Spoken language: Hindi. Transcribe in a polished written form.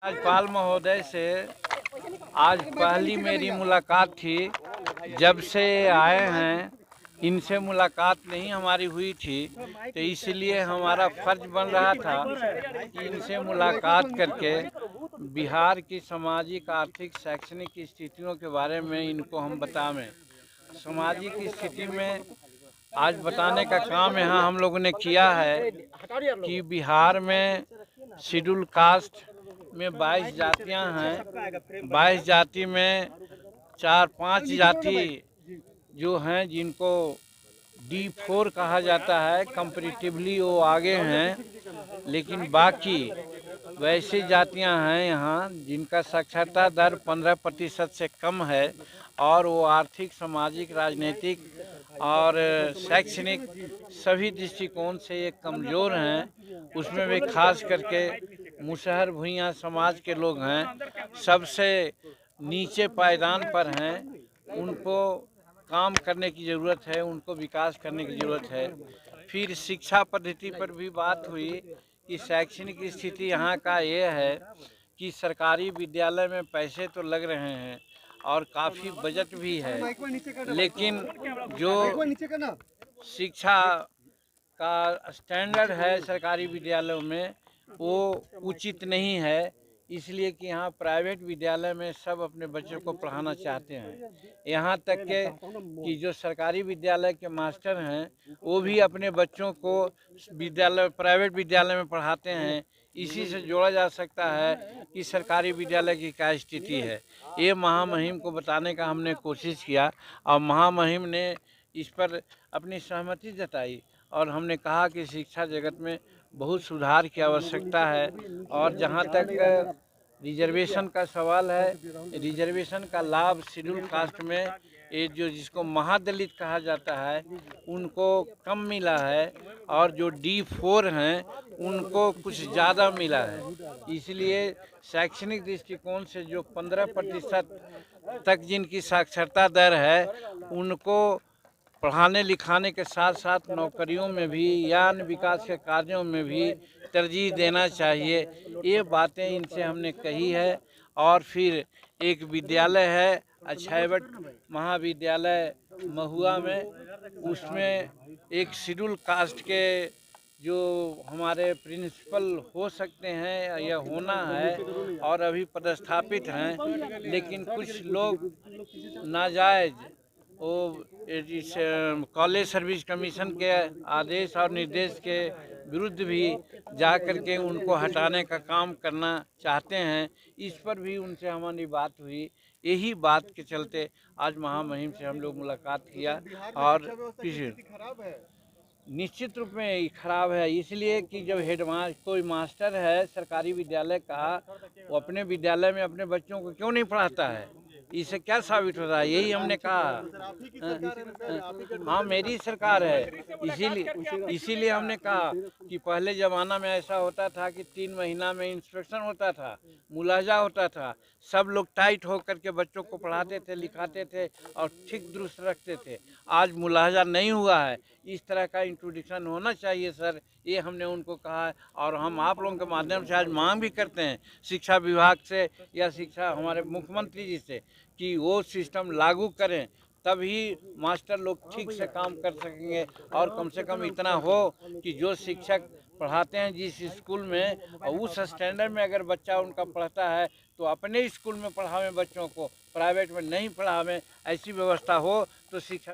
राज्यपाल महोदय से आज पहली मेरी मुलाकात थी। जब से आए हैं इनसे मुलाकात नहीं हमारी हुई थी, तो इसलिए हमारा फर्ज बन रहा था कि इनसे मुलाकात करके बिहार की सामाजिक, आर्थिक, शैक्षणिक स्थितियों के बारे में इनको हम बतावें। सामाजिक स्थिति में आज बताने का काम यहाँ हम लोगों ने किया है कि बिहार में शेड्यूल कास्ट में 22 जातियाँ हैं। 22 जाति में 4-5 जाति जो हैं जिनको D4 कहा जाता है, कंपैरेटिवली वो आगे हैं, लेकिन बाकी वैसी जातियां हैं यहाँ जिनका साक्षरता दर 15% से कम है और वो आर्थिक, सामाजिक, राजनीतिक और शैक्षणिक सभी दृष्टिकोण से ये कमज़ोर हैं। उसमें भी खास करके मुसहर भूइयाँ समाज के लोग हैं, सबसे नीचे पायदान पर हैं। उनको काम करने की ज़रूरत है, उनको विकास करने की ज़रूरत है। फिर शिक्षा पद्धति पर भी बात हुई कि शैक्षणिक स्थिति यहाँ का ये है कि सरकारी विद्यालय में पैसे तो लग रहे हैं और काफ़ी बजट भी है, लेकिन जो शिक्षा का स्टैंडर्ड है सरकारी विद्यालयों में वो उचित नहीं है। इसलिए कि यहाँ प्राइवेट विद्यालय में सब अपने बच्चों को पढ़ाना चाहते हैं। यहाँ तक के कि जो सरकारी विद्यालय के मास्टर हैं वो भी अपने बच्चों को प्राइवेट विद्यालय में पढ़ाते हैं। इसी से जोड़ा जा सकता है कि सरकारी विद्यालय की क्या स्थिति है। ये महामहिम को बताने का हमने कोशिश किया और महामहिम ने इस पर अपनी सहमति जताई और हमने कहा कि शिक्षा जगत में बहुत सुधार की आवश्यकता है। और जहाँ तक रिजर्वेशन का सवाल है, रिजर्वेशन का लाभ शेड्यूल कास्ट में ये जो जिसको महादलित कहा जाता है उनको कम मिला है और जो D4 हैं उनको कुछ ज़्यादा मिला है। इसलिए शैक्षणिक दृष्टिकोण से जो 15% तक जिनकी साक्षरता दर है उनको पढ़ाने लिखाने के साथ साथ नौकरियों में भी या अन्य विकास के कार्यों में भी तरजीह देना चाहिए। ये बातें इनसे हमने कही है। और फिर एक विद्यालय है अक्षयवट महाविद्यालय महुआ में, उसमें एक शेड्यूल कास्ट के जो हमारे प्रिंसिपल हो सकते हैं या होना है और अभी पदस्थापित हैं, लेकिन कुछ लोग नाजायज़ वो इस कॉलेज सर्विस कमीशन के आदेश और निर्देश के विरुद्ध भी जा कर के उनको हटाने का काम करना चाहते हैं। इस पर भी उनसे हमारी बात हुई। यही बात के चलते आज महामहिम से हम लोग मुलाकात किया। और निश्चित रूप में ये खराब है, इसलिए कि जब कोई मास्टर है सरकारी विद्यालय का, वो अपने विद्यालय में अपने बच्चों को क्यों नहीं पढ़ाता है? इससे क्या साबित होता है? यही हमने कहा। हाँ, मेरी सरकार है, इसीलिए हमने कहा कि पहले ज़माना में ऐसा होता था कि 3 महीना में इंस्पेक्शन होता था, मुलाजा होता था, सब लोग टाइट होकर के बच्चों को पढ़ाते थे, लिखाते थे और ठीक दुरुस्त रखते थे। आज मुलाजा नहीं हुआ है, इस तरह का इंट्रोडक्शन होना चाहिए सर, ये हमने उनको कहा है। और हम आप लोगों के माध्यम से आज मांग भी करते हैं शिक्षा विभाग से या शिक्षा हमारे मुख्यमंत्री जी से कि वो सिस्टम लागू करें, तभी मास्टर लोग ठीक से काम कर सकेंगे। और कम से कम इतना हो कि जो शिक्षक पढ़ाते हैं जिस स्कूल में, और उस स्टैंडर्ड में अगर बच्चा उनका पढ़ता है तो अपने स्कूल में पढ़ावें बच्चों को, प्राइवेट में नहीं पढ़ावें। ऐसी व्यवस्था हो तो शिक्षा